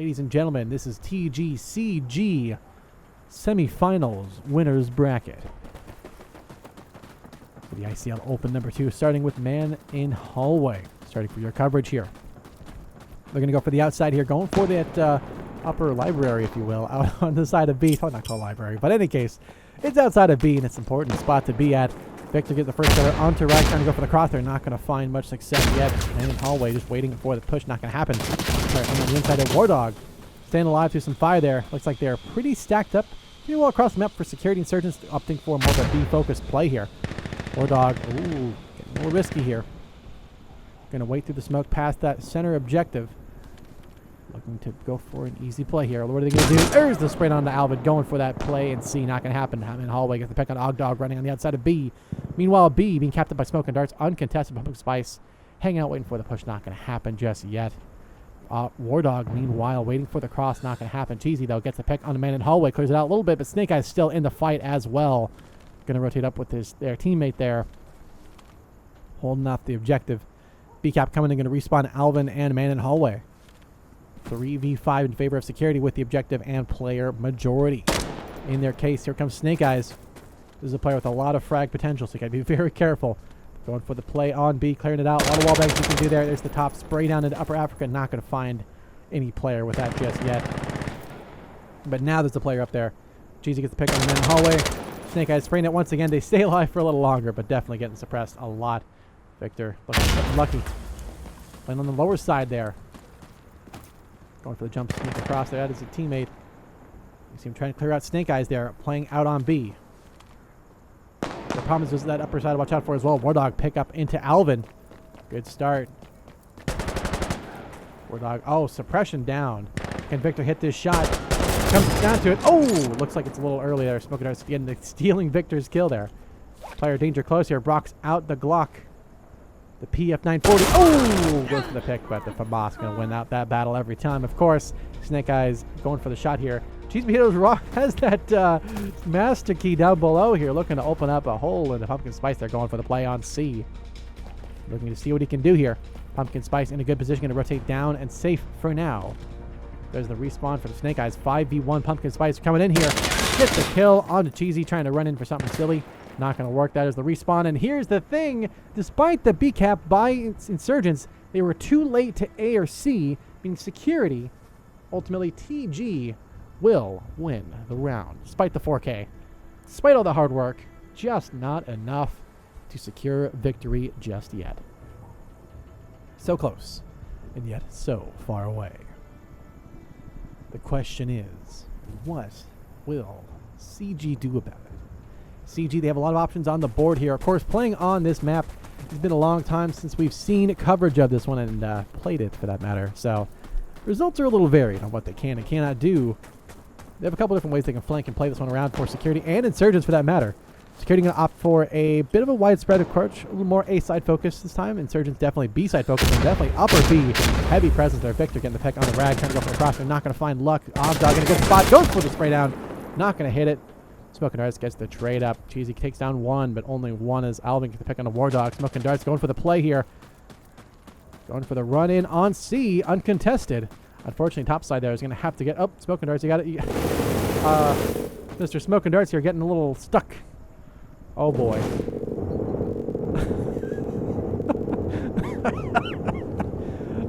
Ladies and gentlemen, this is TGCG semifinals winners bracket. For the ICL Open number 2, starting with man in hallway. Starting for your coverage here. They're going to go for the outside here, going for that upper library, if you will, out on the side of B. Probably not called library, but in any case, it's outside of B, and it's an important spot to be at. Victor gets the first setter onto right, trying to go for the cross. They're not going to find much success yet. And in hallway, just waiting for the push. Not going to happen. Right, on the inside of War Dog, staying alive through some fire there. Looks like they're pretty stacked up. Pretty well across the map for security insurgents, opting for more of a B-focused play here. War Dog, ooh, getting a little risky here. Going to wait through the smoke past that center objective. Looking to go for an easy play here. What are they going to do? There's the sprint onto Alvin, going for that play, and C, not going to happen. I'm in hallway, gets the pick on Ogdog, running on the outside of B. Meanwhile, B being captured by Smoke and Darts, uncontested by Pumpkin Spice, hanging out waiting for the push, not going to happen just yet. War Dog, meanwhile, waiting for the cross, not going to happen. Cheesy, though, gets the pick on the man in hallway, clears it out a little bit, but Snake Eyes still in the fight as well. Going to rotate up with their teammate there, holding off the objective. B-Cap coming in, going to respawn Alvin and man in hallway. 3v5 in favor of security with the objective and player majority. In their case, here comes Snake Eyes. This is a player with a lot of frag potential, so you gotta be very careful. Going for the play on B, clearing it out. A lot of wall bangs you can do there. There's the top spray down into Upper Africa. Not gonna find any player with that just yet. But now there's a player up there. Cheesy gets the pick on the man in the hallway. Snake Eyes spraying it once again. They stay alive for a little longer, but definitely getting suppressed a lot. Victor looking lucky. Playing on the lower side there. Going for the jump sneak across there. That is a teammate. You see him trying to clear out Snake Eyes there, playing out on B. The problem is there's that upper side to watch out for as well. War Dog pick up into Alvin. Good start. War Dog, oh, suppression down. Can Victor hit this shot? Comes down to it. Oh, looks like it's a little early there. Smoking Darts getting stealing Victor's kill there. Player danger close here. Brock's out the Glock. The PF940, oh, goes for the pick, but the Fabas going to win out that battle every time. Of course, Snake Eyes going for the shot here. Cheese Potatoes Rock has that master key down below here, looking to open up a hole in the Pumpkin Spice. They're going for the play on C. Looking to see what he can do here. Pumpkin Spice in a good position, going to rotate down and safe for now. There's the respawn for the Snake Eyes. 5v1 Pumpkin Spice coming in here. Gets the kill onto Cheesy, trying to run in for something silly. Not going to work. That is the respawn. And here's the thing. Despite the B-cap by Insurgents, they were too late to A or C, meaning security. Ultimately, TG will win the round. Despite the 4K. Despite all the hard work, just not enough to secure victory just yet. So close, and yet so far away. The question is, what will CG do about it? CG, they have a lot of options on the board here. Of course, playing on this map, it's been a long time since we've seen coverage of this one and played it, for that matter. So, results are a little varied on what they can and cannot do. They have a couple different ways they can flank and play this one around for security and insurgents, for that matter. Security going to opt for a bit of a widespread approach, a little more A-side focus this time. Insurgents definitely B-side focus, and definitely upper B. Heavy presence there. Victor getting the peck on the rag, trying to go for the cross. They're not going to find luck. Ogdog in a good spot, goes for the spray down. Not going to hit it. Smoking Darts gets the trade up. Cheesy takes down one, but only one as Alvin gets the pick on the War Dog. Smoking Darts going for the play here. Going for the run in on C, uncontested. Unfortunately, top side there is going to have to get... Oh, Smoking Darts, you got it. Mr. Smoking Darts here getting a little stuck. Oh, boy.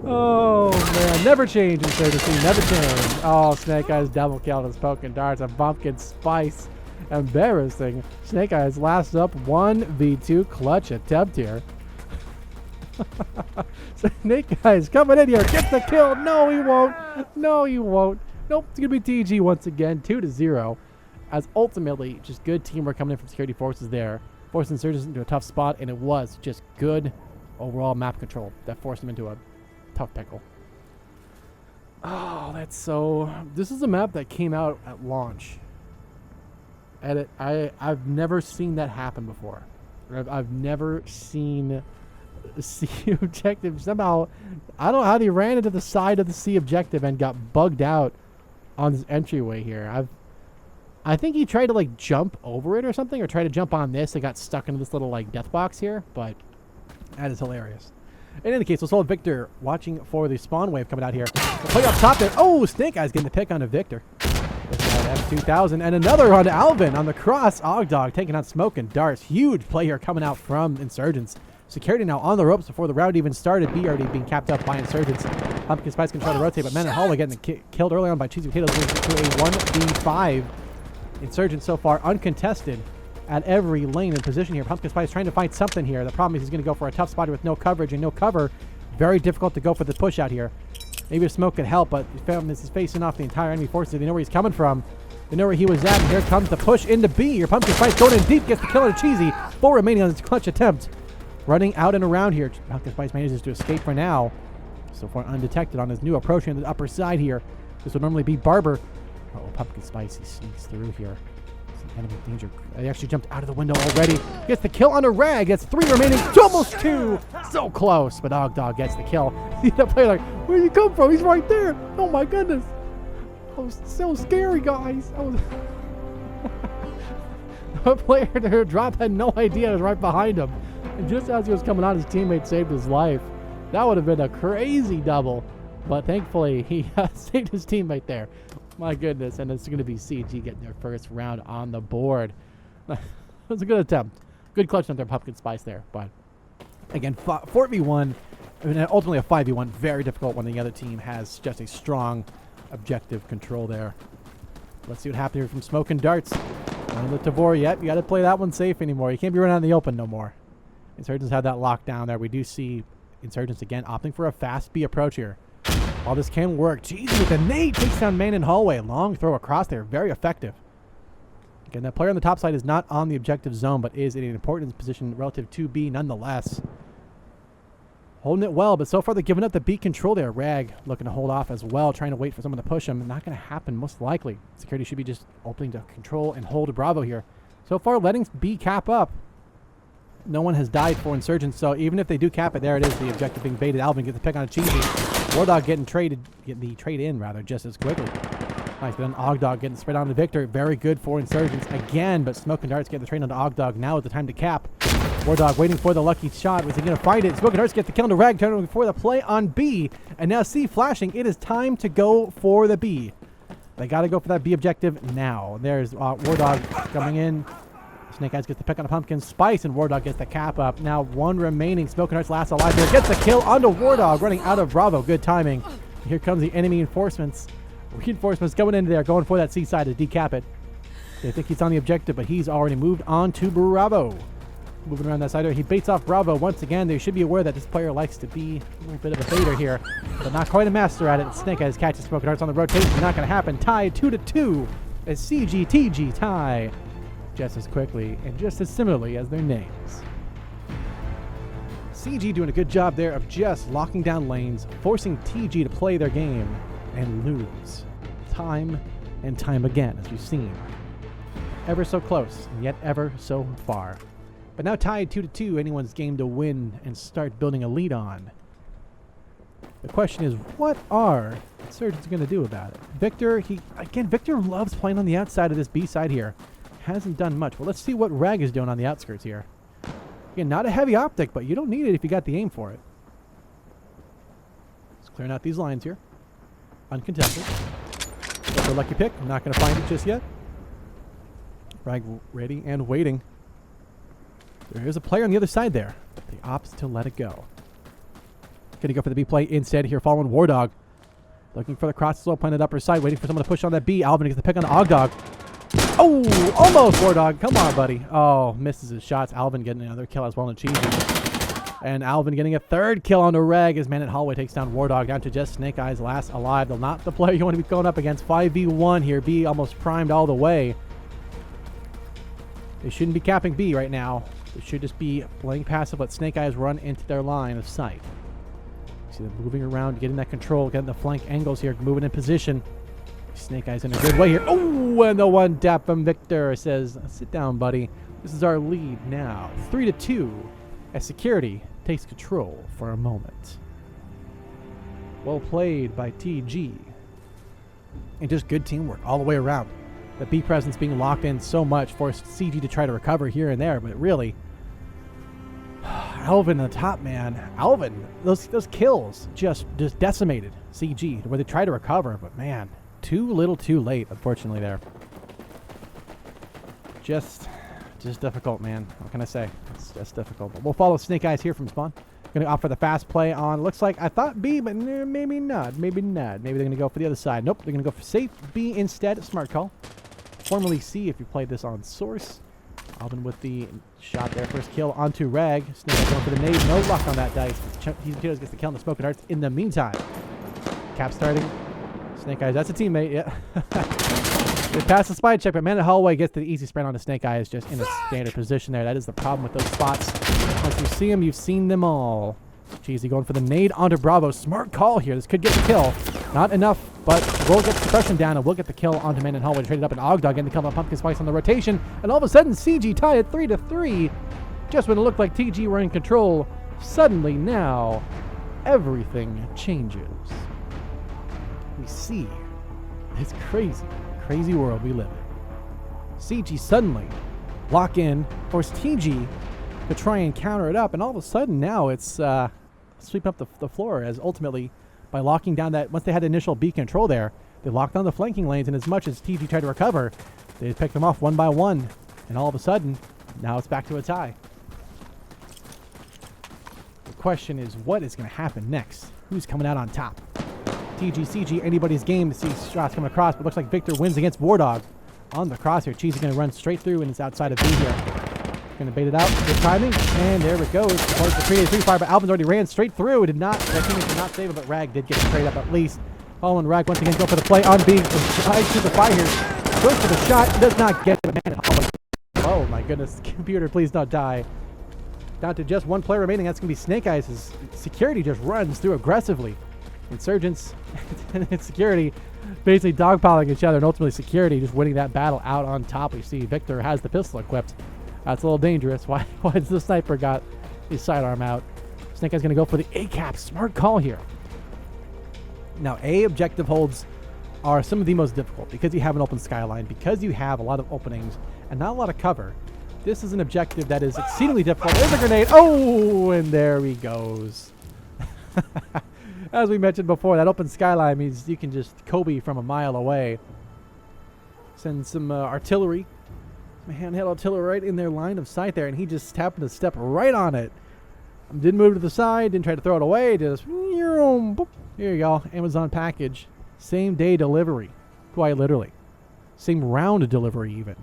Oh, man. Never change Insurgency. Never change. Oh, Snake Eyes double kill and Smoking Darts. A Pumpkin Spice. Embarrassing. Snake Eyes last up 1v2 clutch attempt here. Snake Eyes coming in here. Gets the kill. No, he won't. No, he won't. Nope. It's going to be TG once again. 2-0. As ultimately, just good teamwork coming in from security forces there. Forced Insurgents into a tough spot, and it was just good overall map control that forced them into a tough pickle. Oh, that's so... This is a map that came out at launch. And I've never seen that happen before. I've never seen a C objective. Somehow, I don't know how they ran into the side of the C objective and got bugged out on this entryway here. I think he tried to like jump over it or something, or try to jump on this and got stuck into this little like death box here, but that is hilarious. In any case, let's hold Victor watching for the spawn wave coming out here. The play up top there. Oh, Snake Eyes getting the pick onto Victor. F2000 and another on Alvin on the cross. Ogdog taking out Smoke and Darts. Huge play here coming out from Insurgents. Security now on the ropes before the round even started. B already being capped up by Insurgents. Pumpkin Spice can try to rotate, but Men in Hallway getting killed early on by Cheesy Potatoes to a 1v5. Insurgents so far uncontested at every lane and position here. Pumpkin Spice trying to find something here. The problem is he's going to go for a tough spotter with no coverage and no cover. Very difficult to go for the push out here. Maybe a smoke could help, but he's facing off the entire enemy forces. They know where he's coming from. They know where he was at, and here comes the push into B. Your Pumpkin Spice going in deep, gets the kill on Cheesy. 4 remaining on his clutch attempt. Running out and around here. Pumpkin Spice manages to escape for now. So far undetected on his new approach on the upper side here. This would normally be Barber. Oh, Pumpkin Spice, he sneaks through here. Enemy danger. He actually jumped out of the window already. Gets the kill on a Rag. Gets 3 remaining. Almost 2. So close, but Ogdog gets the kill. See that player like, where'd you come from? He's right there. Oh my goodness. That was so scary, guys. The player there dropped had no idea it was right behind him. And just as he was coming on, his teammate saved his life. That would have been a crazy double. But thankfully, he saved his teammate there. My goodness, and it's going to be CG getting their first round on the board. That was a good attempt. Good clutch on their Pumpkin Spice there. But again, 4v1, I mean, ultimately a 5v1. Very difficult when the other team has just a strong objective control there. Let's see what happens here from Smoke and Darts. Not the Tavor yet. You got to play that one safe anymore. You can't be running out in the open no more. Insurgents have that lockdown there. We do see Insurgents again opting for a fast B approach here. All this can work. Jeez, with the nade takes down Man in Hallway. Long throw across there. Very effective. Again, that player on the top side is not on the objective zone, but is in an important position relative to B nonetheless. Holding it well, but so far they're giving up the B control there. Rag looking to hold off as well, trying to wait for someone to push him. Not going to happen, most likely. Security should be just opening to control and hold Bravo here. So far, letting B cap up. No one has died for Insurgents, so even if they do cap it, there it is, the objective being baited. Alvin gets the pick on a Cheesy. Wardog getting the trade in rather just as quickly. Nice, but then Ogdog getting spread on to Victor. Very good for Insurgents again, but Smoke and Darts get the trade onto Ogdog. Now is the time to cap. Wardog waiting for the lucky shot. Was he going to find it? Smoke and Darts get the kill on Rag, turning for the play on B. And now C flashing. It is time to go for the B. They got to go for that B objective now. There's Wardog coming in. Snake Eyes gets the pick on a Pumpkin Spice, and Wardog gets the cap up. Now 1 remaining. Smoke and Darts last alive here. Gets the kill onto Wardog, running out of Bravo. Good timing. Here comes the enemy reinforcements. Reinforcements going into there, going for that C side to decap it. They think he's on the objective, but he's already moved on to Bravo. Moving around that side here. He baits off Bravo once again. They should be aware that this player likes to be a little bit of a baiter here, but not quite a master at it. Snake Eyes catches Smoke and Darts on the rotation. Not going to happen. Tied 2-2 as CGTG tie just as quickly and just as similarly as their names. CG doing a good job there of just locking down lanes, forcing TG to play their game and lose time and time again, as we've seen. Ever so close, and yet ever so far. But now tied 2-2, anyone's game to win and start building a lead on. The question is, what are Insurgents going to do about it? Victor loves playing on the outside of this B side here. Hasn't done much. Well, let's see what Rag is doing on the outskirts here. Again, not a heavy optic, but you don't need it if you got the aim for it. Just clearing out these lines here. Uncontested. That's a lucky pick. I'm not going to find it just yet. Rag ready and waiting. There is a player on the other side there. He opts to let it go. Going to go for the B play instead here, following Wardog. Looking for the cross slow planted upper side, waiting for someone to push on that B. Alvin gets the pick on the Ogdog. Oh, almost Wardog. Come on, buddy. Oh, misses his shots. Alvin getting another kill as well on Cheesy. And Alvin getting a 3rd kill on the Rag as Man at Hallway takes down Wardog down to just Snake Eyes last alive. They're not the player you want to be going up against. 5v1 here. B almost primed all the way. They shouldn't be capping B right now. They should just be playing passive, let Snake Eyes run into their line of sight. See them moving around, getting that control, getting the flank angles here, moving in position. Snake Eyes in a good way here. Oh, and the one tap from Victor says, sit down, buddy. This is our lead now. 3-2 as security takes control for a moment. Well played by TG. And just good teamwork all the way around. The B presence being locked in so much forced CG to try to recover here and there, but really, Alvin on the top, man. Alvin, those kills just decimated CG, where they tried to recover, but man, too little too late, unfortunately, there. Just difficult, man. What can I say? It's just difficult. But we'll follow Snake Eyes here from spawn. Going to opt for the fast play on, looks like, I thought B, but maybe not. Maybe not. Maybe they're going to go for the other side. Nope, they're going to go for safe B instead. Smart call. Formerly C if you played this on Source. Alvin with the shot there. First kill onto Rag. Snake Eyes going for the nade. No luck on that dice. He gets the kill on the smoking darts. In the meantime, Cap starting. Snake Eyes, that's a teammate, yeah. They pass the spy check, but Man in the Hallway gets the easy sprint on the Snake Eyes just in a standard position there. That is the problem with those spots. Once you see them, you've seen them all. Cheesy going for the nade onto Bravo. Smart call here. This could get the kill. Not enough, but we'll get suppression down and we'll get the kill onto Man in the Hallway. Traded up an Ogdog and the kill on Pumpkin Spice on the rotation. And all of a sudden, CG tie at 3-3. Just when it looked like TG were in control, suddenly now, everything changes. We see it's crazy world we live in. CG suddenly lock in, force TG to try and counter it up, and all of a sudden now it's sweeping up the floor, as ultimately by locking down that, once they had the initial B control there, they locked down the flanking lanes, and as much as TG tried to recover, they picked them off one by one, and all of a sudden now it's back to a tie. The question is, what is going to happen next? Who's coming out on top? TG, CG, anybody's game to see shots coming across, but looks like Victor wins against Wardog on the crosshair. Cheesy going to run straight through, and it's outside of B here. Going to bait it out. Good timing, and there it goes. Towards the 3-3 fire, but Alvin's already ran straight through. That teammate did not save it, but Rag did get straight up at least. Following Rag once again, go for the play on B. Tries to the fire here. Goes for the shot, does not get it. Man, oh my goodness, computer, please don't die. Down to just one player remaining. That's going to be Snake Eyes. His security just runs through aggressively. Insurgents and Security basically dogpiling each other, and ultimately Security just winning that battle out on top. We see Victor has the pistol equipped. That's a little dangerous. Why is the sniper got his sidearm out? Snake Eye's going to go for the A-cap. Smart call here. Now, A objective holds are some of the most difficult because you have an open skyline, because you have a lot of openings and not a lot of cover. This is an objective that is exceedingly difficult. There's a grenade. Oh, and there he goes. As we mentioned before, that open skyline means you can just Kobe from a mile away. Send some artillery, some handheld artillery right in their line of sight there, and he just happened to step right on it. Didn't move to the side, didn't try to throw it away, just boop. Here you go, Amazon package. Same day delivery, quite literally. Same round delivery even,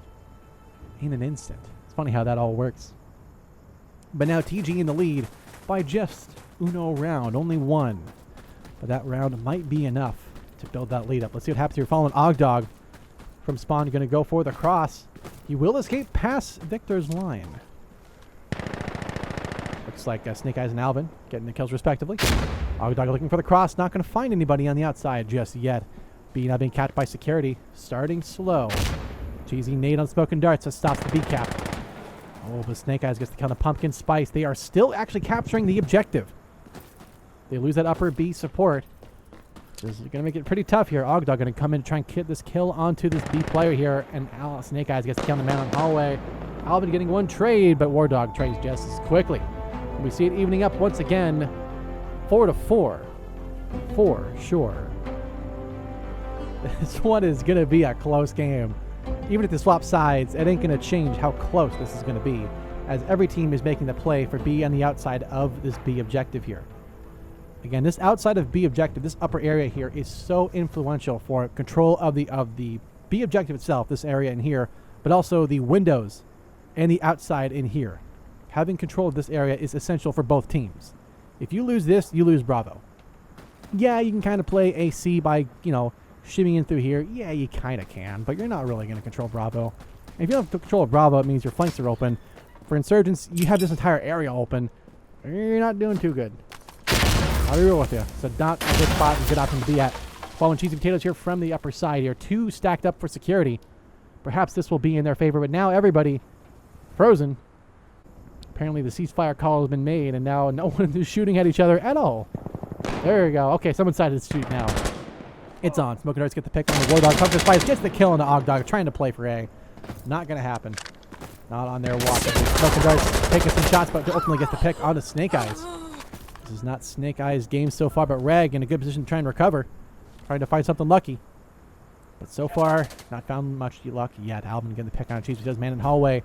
in an instant. It's funny how that all works. But now TG in the lead by just uno round, only one. But that round might be enough to build that lead up. Let's see what happens here. Following Ogdog from spawn, going to go for the cross. He will escape past Victor's line. Looks like Snake Eyes and Alvin getting the kills respectively. Ogdog looking for the cross. Not going to find anybody on the outside just yet. B now being capped by Security. Starting slow. Cheesy nade on Smoking Darts that stops the B cap. Oh, but Snake Eyes gets the count of Pumpkin Spice. They are still actually capturing the objective. They lose that upper B support. This is going to make it pretty tough here. Ogdog going to come in and try and get this kill onto this B player here. And Snake Eyes gets the kill on the man on hallway. Alvin getting one trade, but Wardog trades just as quickly. And we see it evening up once again. 4-4. For sure. This one is going to be a close game. Even if they swap sides, it ain't going to change how close this is going to be, as every team is making the play for B on the outside of this B objective here. Again, this outside of B objective, this upper area here, is so influential for control of the B objective itself, this area in here, but also the windows and the outside in here. Having control of this area is essential for both teams. If you lose this, you lose Bravo. Yeah, you can kind of play AC by, shimmying in through here. Yeah, you kind of can, but you're not really going to control Bravo. And if you don't have control of Bravo, it means your flanks are open. For Insurgents, you have this entire area open. You're not doing too good. I'll be real with you. So not a good spot and good option to be at. Following Cheesy Potatoes here from the upper side here. Two stacked up for Security. Perhaps this will be in their favor, but now everybody frozen. Apparently the ceasefire call has been made, and now no one is shooting at each other at all. There you go. Okay, someone decided to shoot now. It's on. Smoking Darts get the pick on the Wardog. Pumpkin Spice gets the kill on the Ogdog, trying to play for A. Not going to happen. Not on their watch. Smoking darts, taking some shots, but ultimately gets the pick onto Snake Eyes. This is not Snake Eyes' game so far, but Reg in a good position to try and recover. Trying to find something lucky. But so far, not found much luck yet. Alvin getting the pick on Cheese, which does man in hallway.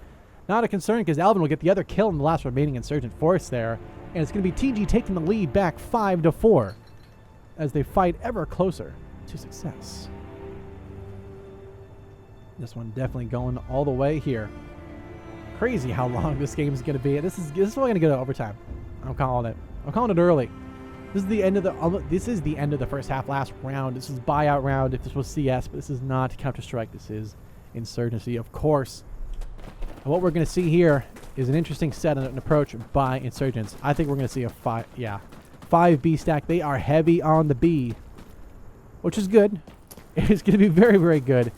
Not a concern because Alvin will get the other kill in the last remaining insurgent force there. And it's going to be TG taking the lead back 5-4 as they fight ever closer to success. This one definitely going all the way here. Crazy how long this game is going to be. This is probably going to go to overtime. I'm calling it. I'm calling it early. This is the end of the first half, last round. This is buyout round. If this was CS, but this is not Counter-Strike. This is Insurgency, of course. And what we're going to see here is an interesting set and an approach by Insurgents. I think we're going to see a 5 B stack. They are heavy on the B, which is good. It's going to be very, very good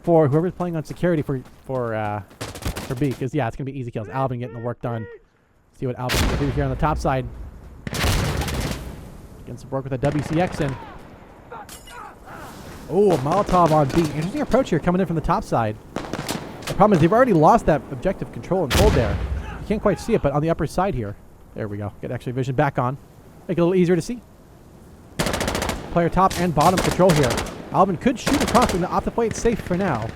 for whoever's playing on security for B, because yeah, it's going to be easy kills. Alvin getting the work done. See what Alvin's going to do here on the top side. Getting some work with a WCX in. Oh, a Molotov on B. Interesting approach here coming in from the top side. The problem is they've already lost that objective control and hold there. You can't quite see it, but on the upper side here. There we go. Get X-ray vision back on. Make it a little easier to see. Player top and bottom control here. Alvin could shoot across from the off the plate. Safe for now.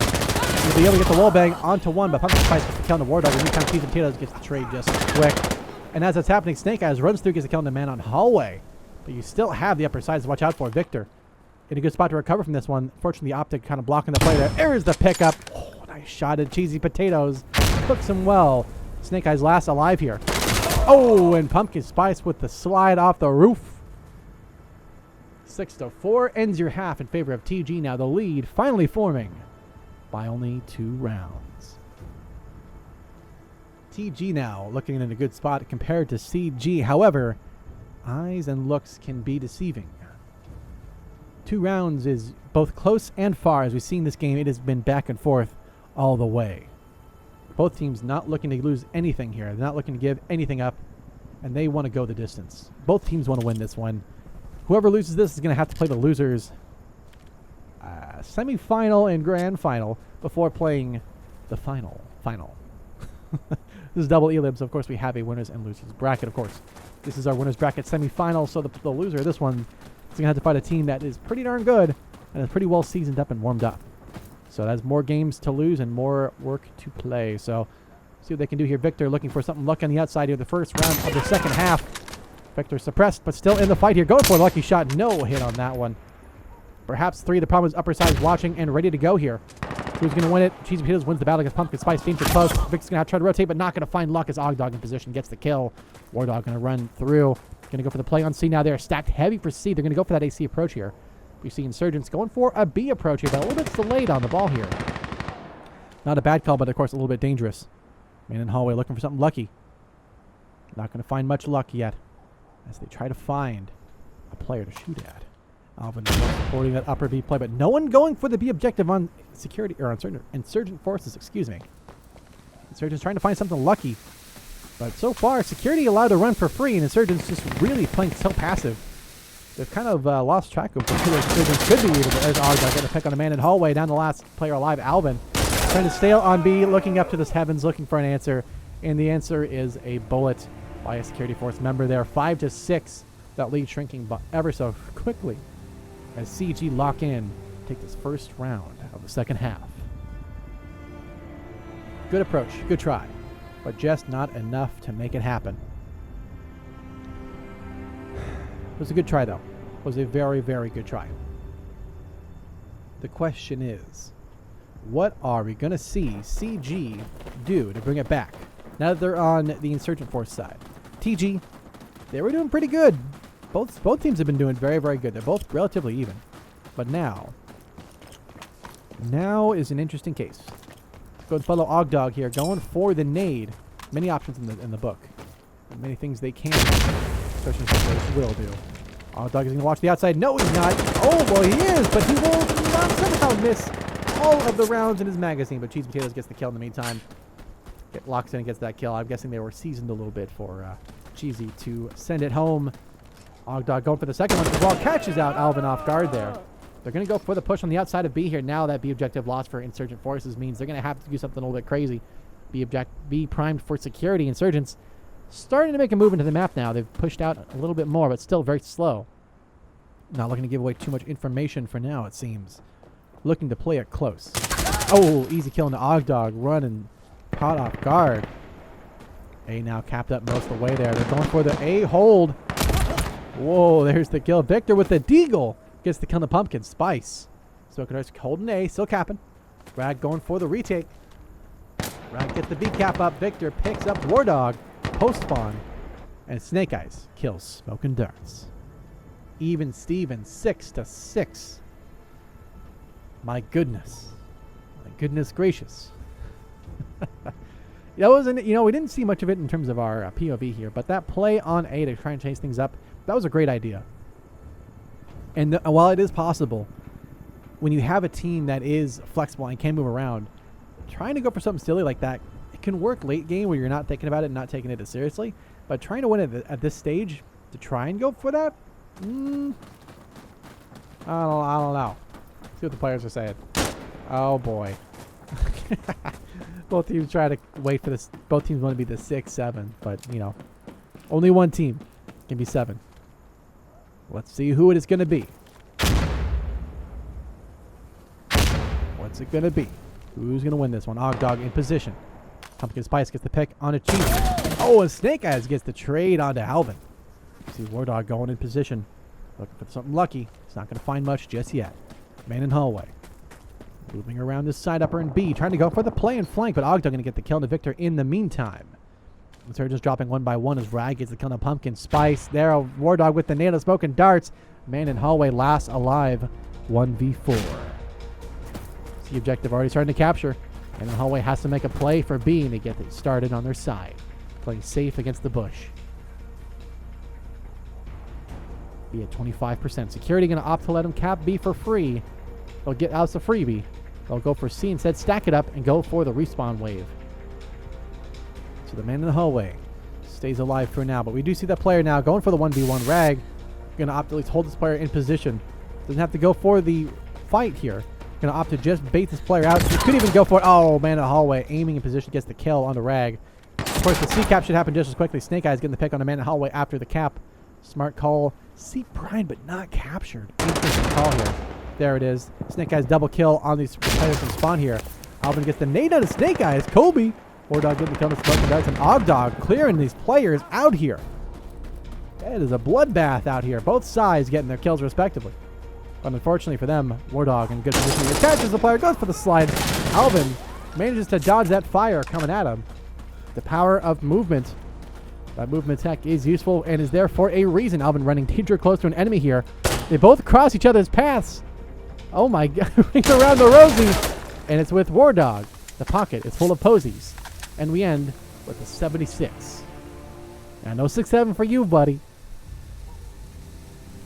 He'll be able to get the wall bang onto one, but Pumpkin Spice gets the kill on the War Dog. And anytime Cheese and Potatoes gets the trade just quick. And as that's happening, Snake Eyes runs through, gets a kill on the man on hallway. But you still have the upper sides to watch out for. Victor in a good spot to recover from this one. Fortunately, the optic kind of blocking the play there. There's the pickup. Oh, nice shot at Cheesy Potatoes. Cooks him well. Snake Eyes last alive here. Oh, and Pumpkin Spice with the slide off the roof. 6-4 ends your half in favor of TG. Now the lead finally forming by only 2 rounds. TG now looking in a good spot compared to CG. However, eyes and looks can be deceiving. 2 rounds is both close and far. As we've seen this game, it has been back and forth all the way. Both teams not looking to lose anything here. They're not looking to give anything up, and they want to go the distance. Both teams want to win this one. Whoever loses this is going to have to play the losers semi-final and grand final before playing the final. This is double elims. Of course, we have a winners and losers bracket. Of course, this is our winners bracket semi-final. So the loser of this one is going to have to fight a team that is pretty darn good and is pretty well seasoned up and warmed up. So that's more games to lose and more work to play. So see what they can do here. Victor looking for something lucky on the outside here. The first round of the second half. Victor suppressed, but still in the fight here. Going for a lucky shot. No hit on that one. Perhaps 3. The problem is upper side is watching and ready to go here. Who's going to win it? Cheesy Potatoes wins the battle against Pumpkin Spice. Danger close. Vic's going to have to try to rotate, but not going to find luck as Ogdog in position gets the kill. War Dog going to run through. Going to go for the play on C now. They're stacked heavy for C. They're going to go for that AC approach here. We see Insurgents going for a B approach here, but a little bit delayed on the ball here. Not a bad call, but of course a little bit dangerous. Man in hallway looking for something lucky. Not going to find much luck yet as they try to find a player to shoot at. Alvin supporting that upper B play, but no one going for the B objective on security or on insurgent forces. Excuse me. Insurgents trying to find something lucky, but so far security allowed to run for free, and Insurgents just really playing so passive. They've kind of lost track of what Insurgents could be able to. There's Ogdog getting a pick on a man in hallway. Down the last player alive, Alvin trying to stay on B, looking up to the heavens, looking for an answer, and the answer is a bullet by a security force member there. 5-6. That lead shrinking ever so quickly as CG lock in, take this first round of the second half. Good approach, good try, but just not enough to make it happen. It was a good try, though. It was a very, very good try. The question is, what are we going to see CG do to bring it back now that they're on the Insurgent Force side? TG, they were doing pretty good. Both teams have been doing very, very good. They're both relatively even. But now is an interesting case. Go and follow Ogdog here, going for the nade. Many options in the book. And many things they can do, especially what they will do. Ogdog is going to watch the outside. No, he's not. Oh, well, he is, but he will not somehow miss all of the rounds in his magazine. But Cheese Potatoes gets the kill in the meantime. Locks in and gets that kill. I'm guessing they were seasoned a little bit for Cheesy to send it home. Ogdog going for the second one as well. Catches out Alvin off guard there. They're going to go for the push on the outside of B here. Now that B objective lost for Insurgent Forces means they're going to have to do something a little bit crazy. B primed for security. Insurgents starting to make a move into the map now. They've pushed out a little bit more, but still very slow. Not looking to give away too much information for now, it seems. Looking to play it close. Oh, easy kill into Ogdog. Running caught off guard. A now capped up most of the way there. They're going for the A hold. Whoa, there's the kill. Victor with the deagle gets the kill on the pumpkin. Spice. Smoking holding A, still capping. Rag going for the retake. Rag gets the B cap up. Victor picks up War Dog. Post spawn. And Snake Eyes kills Smoking Darts. Even Steven, 6-6. My goodness. My goodness gracious. That wasn't, we didn't see much of it in terms of our POV here, but that play on A to try and chase things up, that was a great idea. And while it is possible, when you have a team that is flexible and can move around, trying to go for something silly like that, it can work late game where you're not thinking about it and not taking it as seriously. But trying to win it at this stage, to try and go for that, I don't know. See what the players are saying. Oh boy. Both teams try to wait for this. Both teams want to be the 6-7, but only one team can be 7. Let's see who it is going to be. What's it going to be? Who's going to win this one? Ogdog in position. Pumpkin Spice gets the pick on a cheat. Oh, and Snake Eyes gets the trade onto Alvin. See War Dog going in position. Looking for something lucky. He's not going to find much just yet. Man in hallway. Moving around this side upper and B. Trying to go for the play and flank, but Ogdog going to get the kill to Victor in the meantime. Insurgents dropping one by one as Rag gets the kill on Pumpkin Spice. There, War Dog with the nail of Smoking Darts. Man in hallway last alive. 1v4. See objective already starting to capture. And the hallway has to make a play for B to get it started on their side. Playing safe against the bush. B at 25%. Security going to opt to let him cap B for free. They'll get out a freebie. They'll go for C instead, stack it up, and go for the respawn wave. So the man in the hallway stays alive for now. But we do see that player now going for the 1v1. Rag going to opt to at least hold this player in position. Doesn't have to go for the fight here. Going to opt to just bait this player out. He could even go for it. Oh, man in the hallway. Aiming in position gets the kill on the Rag. Of course, the C cap should happen just as quickly. Snake Eyes getting the pick on the man in the hallway after the cap. Smart call. C prime, but not captured. Interesting call here. There it is. Snake Eyes double kill on these players from spawn here. Alvin gets the nade out of Snake Eyes. Kobe. War Dog getting the kill on the Smoking Darts. And Ogdog clearing these players out here. It is a bloodbath out here. Both sides getting their kills respectively. But unfortunately for them, War Dog in good position. He catches the player, goes for the slide. Alvin manages to dodge that fire coming at him. The power of movement. That movement tech is useful and is there for a reason. Alvin running danger close to an enemy here. They both cross each other's paths. Oh my god, ring around the rosy. And it's with War Dog. The pocket is full of posies. And we end with a 76. And no 6-7 for you, buddy.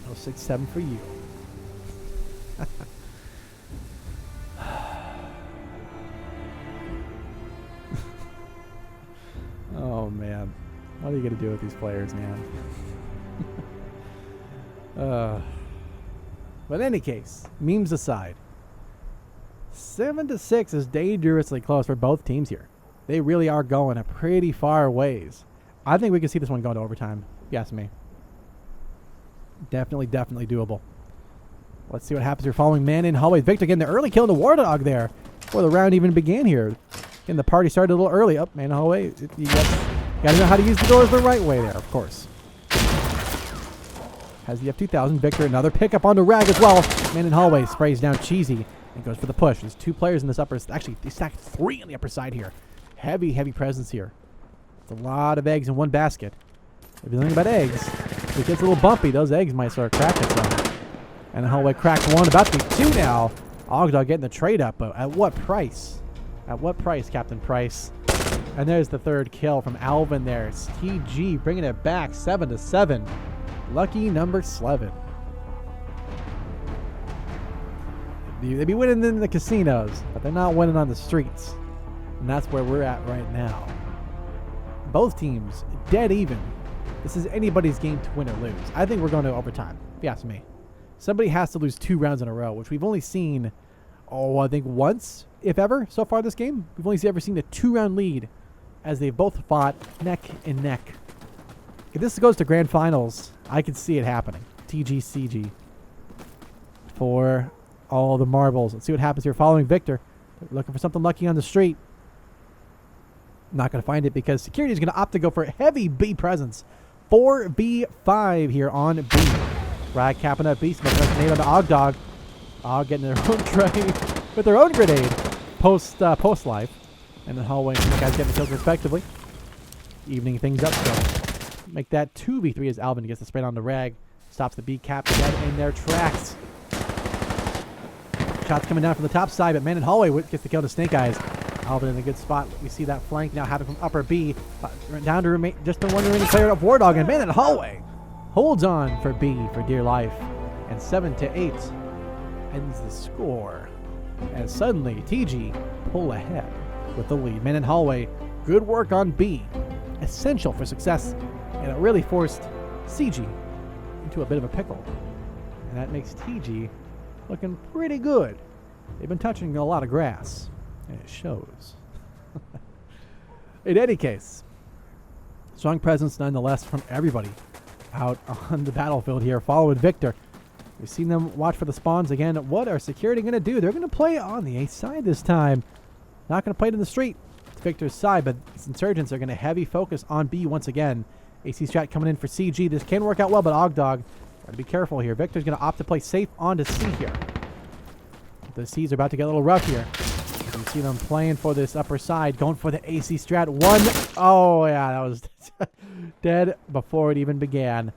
No 6-7 for you. Oh man. What are you going to do with these players, man? But in any case, memes aside, 7-6 is dangerously close for both teams here. They really are going a pretty far ways. I think we can see this one going to overtime, if you ask me. Definitely doable. Let's see what happens here following man in hallway. Victor getting the early kill to War Dog there before the round even began here. And the party started a little early. Up, man in hallway. You gotta know how to use the doors the right way there, of course. Has the F2000. Victor, another pickup onto Rag as well. Man in hallway sprays down Cheesy and goes for the push. There's 2 players in this upper. Actually, they stacked 3 on the upper side here. Heavy presence here. It's a lot of eggs in one basket. If you're thinking about eggs, if it gets a little bumpy, those eggs might start cracking some. And the hallway cracked 1, about to be 2 now. Ogdog getting the trade up, but at what price? At what price, Captain Price? And there's the 3rd kill from Alvin there. It's TG bringing it back 7-7. Lucky number 7. They be winning in the casinos, but they're not winning on the streets. And that's where we're at right now. Both teams dead even. This is anybody's game to win or lose. I think we're going to overtime, if you ask me. Somebody has to lose 2 rounds in a row, which we've only seen, I think once, if ever, so far this game. We've only ever seen a 2-round lead as they've both fought neck and neck. If this goes to grand finals, I can see it happening. TGCG for all the marbles. Let's see what happens here. Following Victor, looking for something lucky on the street. Not going to find it because security is going to opt to go for a heavy B presence. 4v5 here on B. Rag capping up B, smoking a grenade on the Og Dog. Og getting their own tray with their own grenade post life. And then Hallway and the guys getting the kills respectively. Evening things up so make that 2v3 as Alvin gets the spread on the Rag. Stops the B cap dead in their tracks. Shots coming down from the top side, but Man in Hallway gets the kill to Snake Eyes. Alvin in a good spot. We see that flank now happen from upper B. Down to just the one remaining player of War Dog, and Man in Hallway holds on for B for dear life. And 7-8 ends the score. As suddenly TG pull ahead with the lead. Man in Hallway, good work on B. Essential for success. And it really forced CG into a bit of a pickle. And that makes TG looking pretty good. They've been touching a lot of grass. And it shows. In any case, strong presence nonetheless from everybody out on the battlefield here following Victor. We've seen them watch for the spawns again. What are security going to do? They're going to play on the A side this time. Not going to play it in the street. It's Victor's side, but Insurgents are going to heavy focus on B once again. AC strat coming in for CG. This can work out well, but Og Dog, got to be careful here. Victor's going to opt to play safe onto C here. The C's are about to get a little rough here. You can see them playing for this upper side, going for the AC strat. Oh yeah, that was dead before it even began.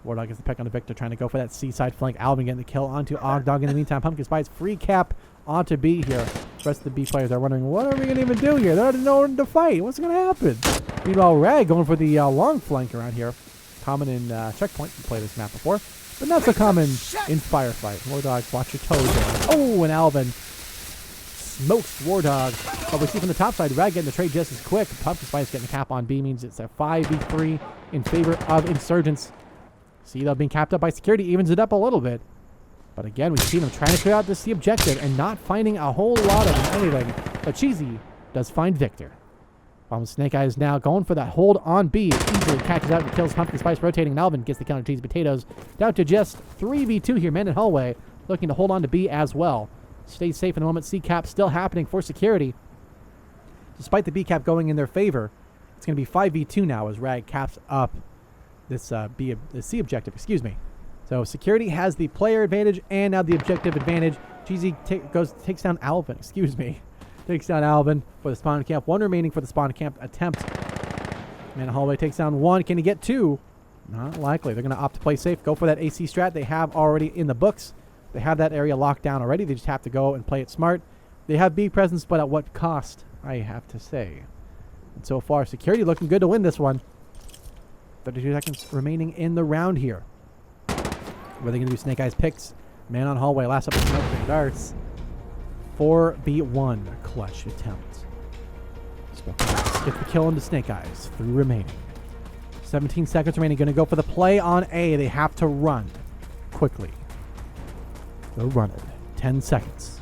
Wardog gets the pick on the Victor, trying to go for that C side flank. Alvin getting the kill onto Og Dog. In the meantime, Pumpkin Spice free cap onto B here. The rest of the B players are wondering, what are we going to even do here? They're not knowing to fight. What's going to happen? Meanwhile, Rag going for the long flank around here. Common in Checkpoint. We played this map before. But not so common in Firefight. Wardog, watch your toes there. Oh, and Alvin smokes Wardog. But we see from the top side, Rag getting the trade just as quick. Pumpkin Spice getting the cap on B means it's a 5v3 in favor of Insurgents. See, they're being capped up by security, evens it up a little bit. But again, we see them trying to clear out this the objective and not finding a whole lot of anything. But Cheesy does find Victor. While Snake Eyes now going for that hold on B. It easily catches out and kills Pumpkin Spice, rotating. And Alvin gets the counter Cheesy Potatoes. Down to just 3v2 here. Man in Hallway looking to hold on to B as well. Stays safe in the moment. C cap still happening for security. Despite the B cap going in their favor, it's going to be 5v2 now as Rag caps up this the C objective, excuse me. So security has the player advantage and now the objective advantage. Cheesy takes down Alvin, excuse me. Takes down Alvin for the spawn camp. 1 remaining for the spawn camp attempt. Man in Hallway takes down 1. Can he get 2? Not likely. They're going to opt to play safe. Go for that AC strat they have already in the books. They have that area locked down already. They just have to go and play it smart. They have B presence, but at what cost, I have to say. And so far, security looking good to win this one. 32 seconds remaining in the round here. What are they going to do? Snake Eyes picks. Man on Hallway. Last up with smoke and darts. 4v1 clutch attempt. Get the kill into Snake Eyes. 3 remaining. 17 seconds remaining. Going to go for the play on A. They have to run quickly. They'll run it. 10 seconds.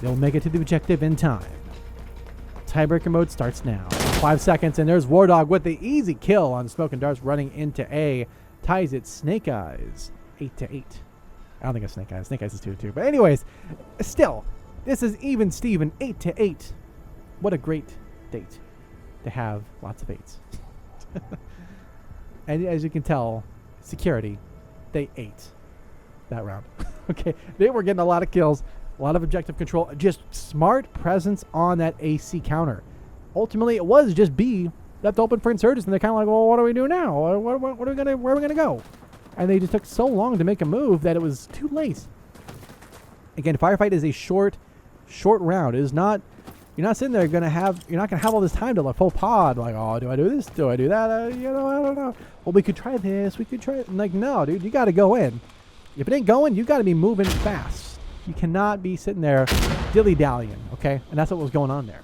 They'll make it to the objective in time. Tiebreaker mode starts now. 5 seconds, and there's Wardog with the easy kill on Smoke and Darts running into A. Ties it Snake Eyes 8-8. I don't think it's Snake Eyes. Snake Eyes is 2-2. But anyways, still, this is even Steven 8-8. What a great date to have lots of 8s. And as you can tell, security, they ate that round. Okay, they were getting a lot of kills, a lot of objective control, just smart presence on that AC counter. Ultimately, it was just B left open for Insurgents, and they're kind of like, well, what do we do now? Where are we gonna go? And they just took so long to make a move that it was too late. Again, Firefight is a short round. It is not. You're not sitting there you're not gonna have all this time to like full pod. Like, oh, do I do this? Do I do that? I don't know. Well, we could try this. We could try it. Like, no, dude, you got to go in. If it ain't going, you got to be moving fast. You cannot be sitting there dilly-dallying, okay? And that's what was going on there.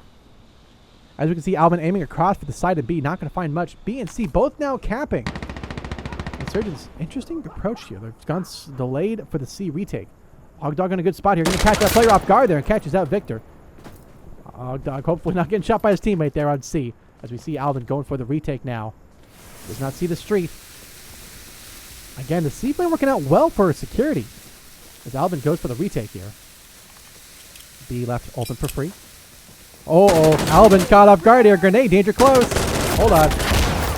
As we can see, Alvin aiming across for the side of B. Not going to find much. B and C both now capping. Insurgents, interesting approach here. They've gone delayed for the C retake. Ogdog in a good spot here. Going to catch that player off guard there and catches out Victor. Ogdog hopefully not getting shot by his teammate there on C. As we see Alvin going for the retake now. Does not see the street. Again, the C play working out well for security. As Alvin goes for the retake here. B left open for free. Oh, Alvin caught off guard here. Grenade, danger close. Hold on.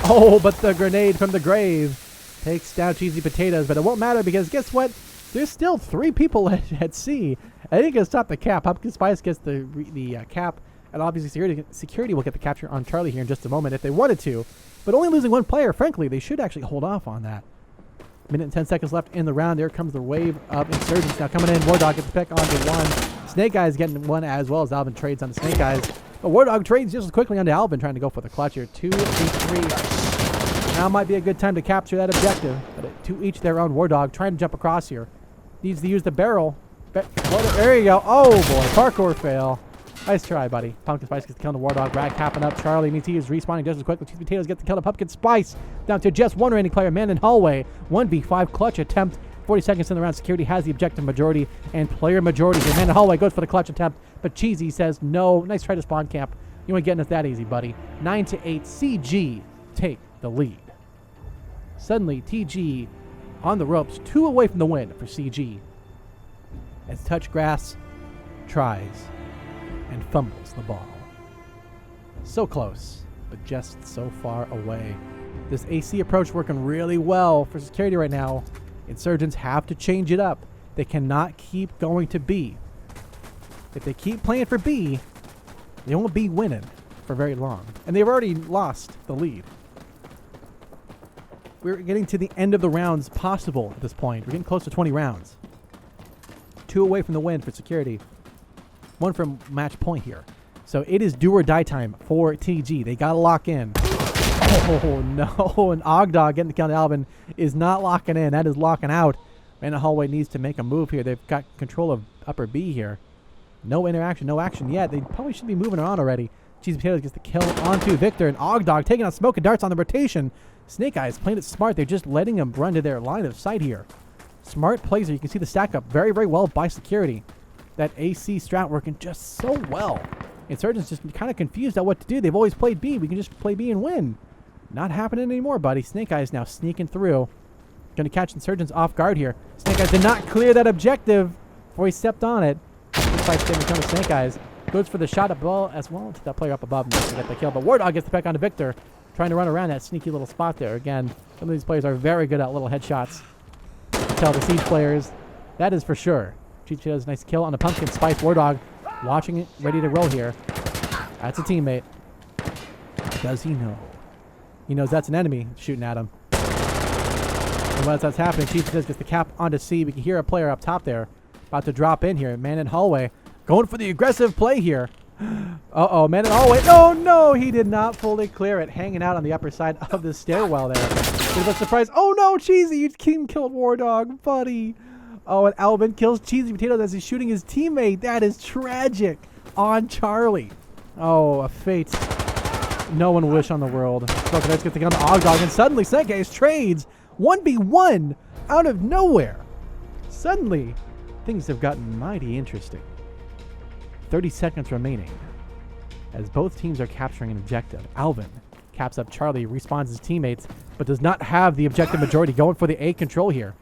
Oh, but the grenade from the grave takes down Cheesy Potatoes. But it won't matter because guess what? There's still 3 people at C. I think it's stop the cap. Pumpkin Spice gets the cap. And obviously security will get the capture on Charlie here in just a moment if they wanted to. But only losing 1 player, frankly, they should actually hold off on that. Minute and 10 seconds left in the round. There comes the wave of Insurgents now coming in. War Dog gets the pick onto 1. Snake Eyes getting 1 as well as Alvin trades on the Snake Eyes. But War Dog trades just as quickly onto Alvin trying to go for the clutch here. 2 v 3. Now might be a good time to capture that objective. But to each their own. War Dog trying to jump across here. Needs to use the barrel. There you go. Oh boy, parkour fail. Nice try, buddy. Pumpkin Spice gets the kill on the War Dog. Rag capping up. Charlie means he is respawning just as quickly. Cheesy Potatoes get the kill on Pumpkin Spice. Down to just 1 remaining player. Man in hallway. 1v5 clutch attempt. 40 seconds in the round. Security has the objective majority and player majority here. Man in hallway goes for the clutch attempt, but Cheesy says no. Nice try to spawn camp. You ain't getting us that easy, buddy. 9-8. CG take the lead. Suddenly, TG on the ropes. 2 away from the win for CG. As Touch Grass tries and fumbles the ball. So close, but just so far away. This AC approach working really well for security right now. Insurgents have to change it up. They cannot keep going to B. If they keep playing for B, they won't be winning for very long. And they've already lost the lead. We're getting to the end of the rounds possible at this point. We're getting close to 20 rounds. 2 away from the win for security. 1 from match point here. So it is do or die time for TG. They got to lock in. Oh, no. And Ogdog getting the count. Alvin is not locking in. That is locking out. Man in hallway needs to make a move here. They've got control of upper B here. No interaction, no action yet. They probably should be moving on already. Cheesy Potatoes gets the kill onto Victor. And Ogdog taking out Smoke and Darts on the rotation. Snake Eyes playing it smart. They're just letting him run to their line of sight here. Smart plays here. You can see the stack up very, very well by security. That AC strat working just so well. Insurgents just kind of confused at what to do. They've always played B. We can just play B and win. Not happening anymore, buddy. Snake Eyes now sneaking through. Going to catch Insurgents off guard here. Snake Eyes did not clear that objective before he stepped on it. Fights didn't come to Snake Eyes. Goes for the shot up ball as well to that player up above him to get the kill. But War Dog gets the pick onto Victor. Trying to run around that sneaky little spot there. Again, some of these players are very good at little headshots. Tell the Siege players. That is for sure. Cheat does a nice kill on the Pumpkin Spice. War Dog watching it, ready to roll here. That's a teammate. Does he know? He knows that's an enemy shooting at him. And as that's happening, Cheat gets the cap onto C. We can hear a player up top there about to drop in here. Man in hallway. Going for the aggressive play here. Uh-oh, man in hallway. Oh, no, he did not fully clear it. Hanging out on the upper side of the stairwell there. Bit of a surprise. Oh, no, Cheesy, you killed War Dog, buddy. Oh, and Alvin kills Cheesy Potatoes as he's shooting his teammate. That is tragic on Charlie. Oh, a fate no one wish on the world. Smoke Darts gets the gun to Ogdog, and suddenly Snake Eyes trades 1v1 out of nowhere. Suddenly, things have gotten mighty interesting. 30 seconds remaining as both teams are capturing an objective. Alvin caps up Charlie, respawns his teammates, but does not have the objective majority. Going for the A control here.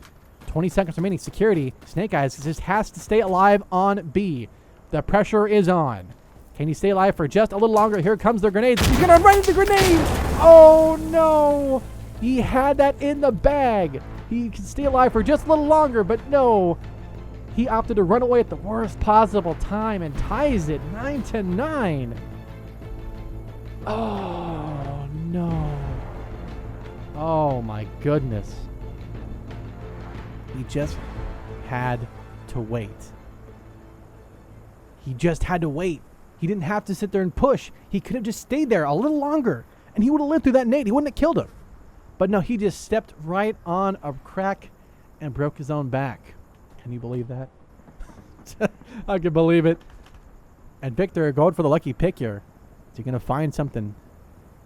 20 seconds remaining. Security. Snake Eyes just has to stay alive on B. The pressure is on. Can he stay alive for just a little longer? Here comes the grenades. He's going to run into the grenade. Oh, no. He had that in the bag. He can stay alive for just a little longer, but no. He opted to run away at the worst possible time and ties it 9-9. Oh, no. Oh, my goodness. He just had to wait. He just had to wait. He didn't have to sit there and push. He could have just stayed there a little longer, and he would have lived through that nade. He wouldn't have killed him. But no, he just stepped right on a crack and broke his own back. Can you believe that? I can believe it. And Victor going for the lucky pick here. Is he going to find something?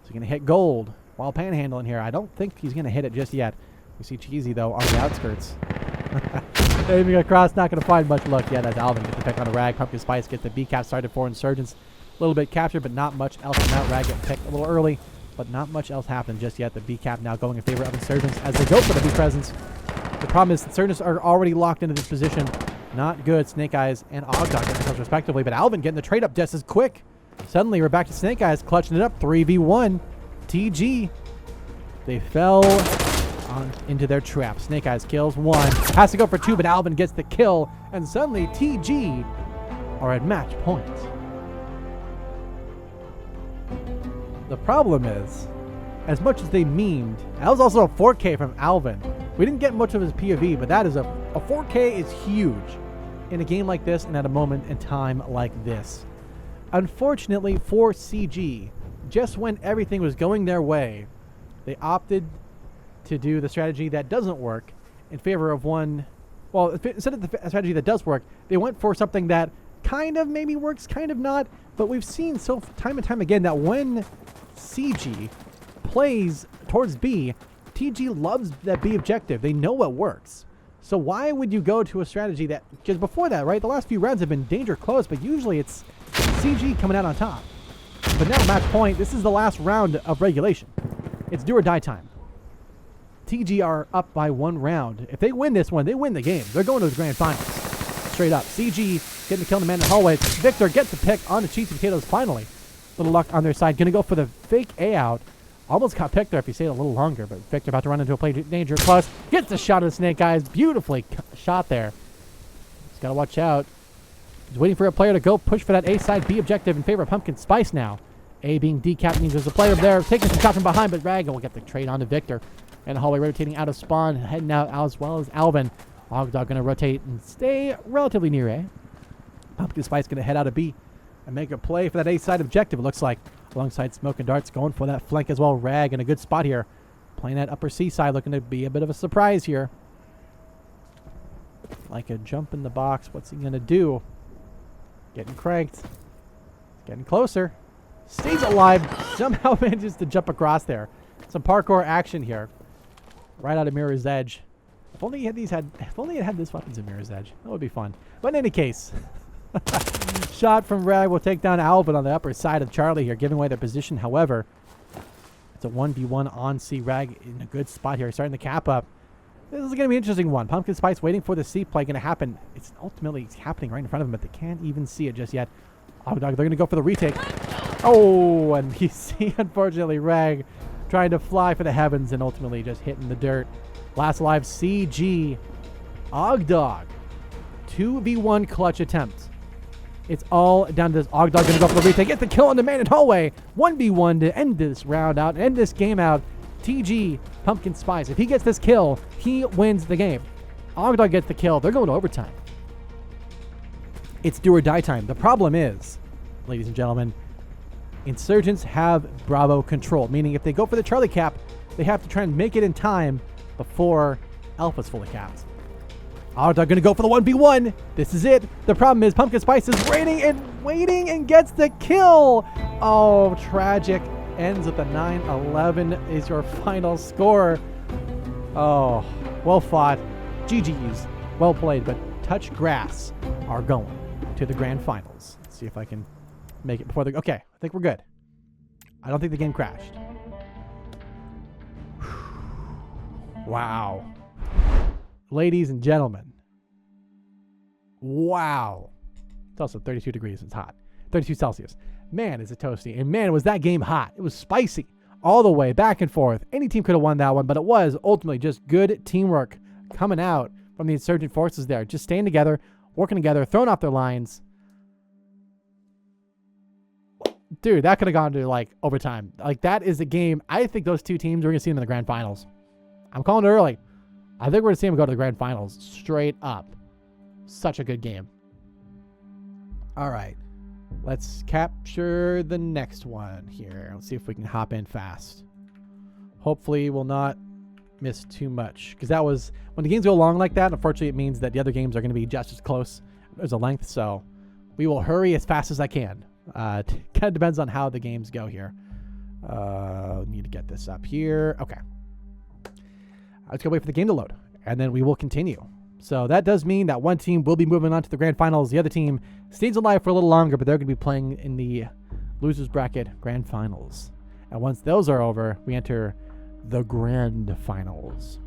Is he going to hit gold while panhandling here? I don't think he's going to hit it just yet. We see Cheesy, though, on the outskirts. Aiming across, not going to find much luck yet as Alvin gets the pick on a Rag. Pumpkin Spice gets the B cap started for Insurgents. A little bit captured, but not much else on that. Rag getting picked a little early, but not much else happened just yet. The B cap now going in favor of Insurgents as they go for the B presence. The problem is Insurgents are already locked into this position. Not good. Snake Eyes and Ogdog getting themselves respectively, but Alvin getting the trade up just as quick. Suddenly, we're back to Snake Eyes clutching it up. 3v1. TG. They fell into their trap. Snake Eyes kills one. Has to go for two, but Alvin gets the kill. And suddenly, TG are at match point. The problem is, as much as they memed, that was also a 4K from Alvin. We didn't get much of his POV, but that is a 4K is huge in a game like this and at a moment in time like this. Unfortunately for CG, just when everything was going their way, they opted to do the strategy that doesn't work in favor of one. Well, instead of the strategy that does work, they went for something that kind of maybe works, kind of not. But we've seen so time and time again that when CG plays towards B, TG loves that B objective. They know what works. So why would you go to a strategy that, just before that, right? The last few rounds have been danger close, but usually it's CG coming out on top. But now match point, this is the last round of regulation. It's do or die time. TG are up by 1 round. If they win this one, they win the game. They're going to the grand finals. Straight up. CG getting the kill on the man in the hallway. Victor gets the pick on the Cheesy Potatoes finally. Little luck on their side. Going to go for the fake A out. Almost got picked there if he stayed a little longer, but Victor about to run into a play danger plus. Gets the shot of the Snake Eyes. Beautifully shot there. Just got to watch out. He's waiting for a player to go push for that A side B objective in favor of Pumpkin Spice now. A being decapped means there's a player there taking some shots from behind, but Rag will get the trade onto Victor. And the hallway rotating out of spawn, heading out as well as Alvin. Ogdog going to rotate and stay relatively near A. Pumpkin Spice going to head out of B and make a play for that A side objective, it looks like. Alongside Smoke and Darts going for that flank as well. Rag in a good spot here. Playing that upper C side, looking to be a bit of a surprise here. Like a jump in the box. What's he going to do? Getting cranked. Getting closer. Stays alive. Somehow manages to jump across there. Some parkour action here. Right out of Mirror's Edge. If only it had this weapons in Mirror's Edge. That would be fun. But in any case, shot from Rag will take down Alvin on the upper side of Charlie here, giving away their position. However, it's a 1v1 on C. Rag in a good spot here, starting to cap up. This is going to be an interesting one. Pumpkin Spice waiting for the C play going to happen. It's ultimately happening right in front of them, but they can't even see it just yet. They're going to go for the retake. Oh, and you see, unfortunately, Rag trying to fly for the heavens and ultimately just hitting the dirt. Last alive, CG. Ogdog. 2v1 clutch attempt. It's all down to this. Ogdog going to go for the retake. Get the kill on the man in hallway. 1v1 to end this round out, end this game out. TG, Pumpkin Spice. If he gets this kill, he wins the game. Ogdog gets the kill. They're going to overtime. It's do or die time. The problem is, ladies and gentlemen, Insurgents have Bravo control, meaning if they go for the Charlie cap, they have to try and make it in time before Alpha's fully capped. Ogdog going to go for the 1v1. This is it. The problem is Pumpkin Spice is waiting and gets the kill. Oh, tragic. Ends with a 9-11 is your final score. Oh, well fought. GG's. Well played, but Touch Grass are going to the grand finals. Let's see if I can make it before the... Okay, I think we're good. I don't think the game crashed. Wow. Ladies and gentlemen. Wow. It's also 32 degrees. It's hot. 32 Celsius. Man, is it toasty. And man, was that game hot. It was spicy all the way, back and forth. Any team could have won that one, but it was ultimately just good teamwork coming out from the insurgent forces there. Just staying together, working together, throwing off their lines. Dude, that could have gone to, like, overtime. Like, that is a game. I think those two teams, we're going to see them in the grand finals. I'm calling it early. I think we're going to see them go to the grand finals. Straight up. Such a good game. All right. Let's capture the next one here. Let's see if we can hop in fast. Hopefully we'll not miss too much. Because that was... When the games go long like that, unfortunately it means that the other games are going to be just as close. There's a length, so we will hurry as fast as I can. Kind of depends on how the games go here. Need to get this up here. Okay. just gotta wait for the game to load, and then we will continue. So that does mean that one team will be moving on to the grand finals. The other team stays alive for a little longer, but they're going to be playing in the losers bracket grand finals. And once those are over, we enter the grand finals.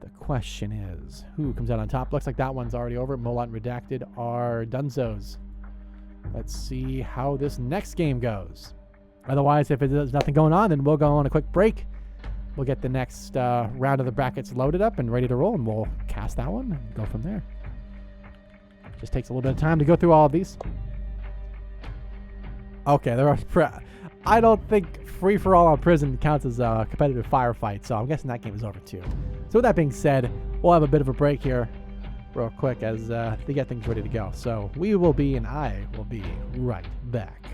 The question is, who comes out on top? Looks like that one's already over. Molot and Redacted are Dunzos. Let's see how this next game goes. Otherwise, if there's nothing going on, then we'll go on a quick break. We'll get the next round of the brackets loaded up and ready to roll, and we'll cast that one and go from there. Just takes a little bit of time to go through all of these. Okay, there are. I don't think free-for-all on prison counts as a competitive firefight, so I'm guessing that game is over too. So with that being said, we'll have a bit of a break here real quick as they get things ready to go. So we will be, and I will be right back.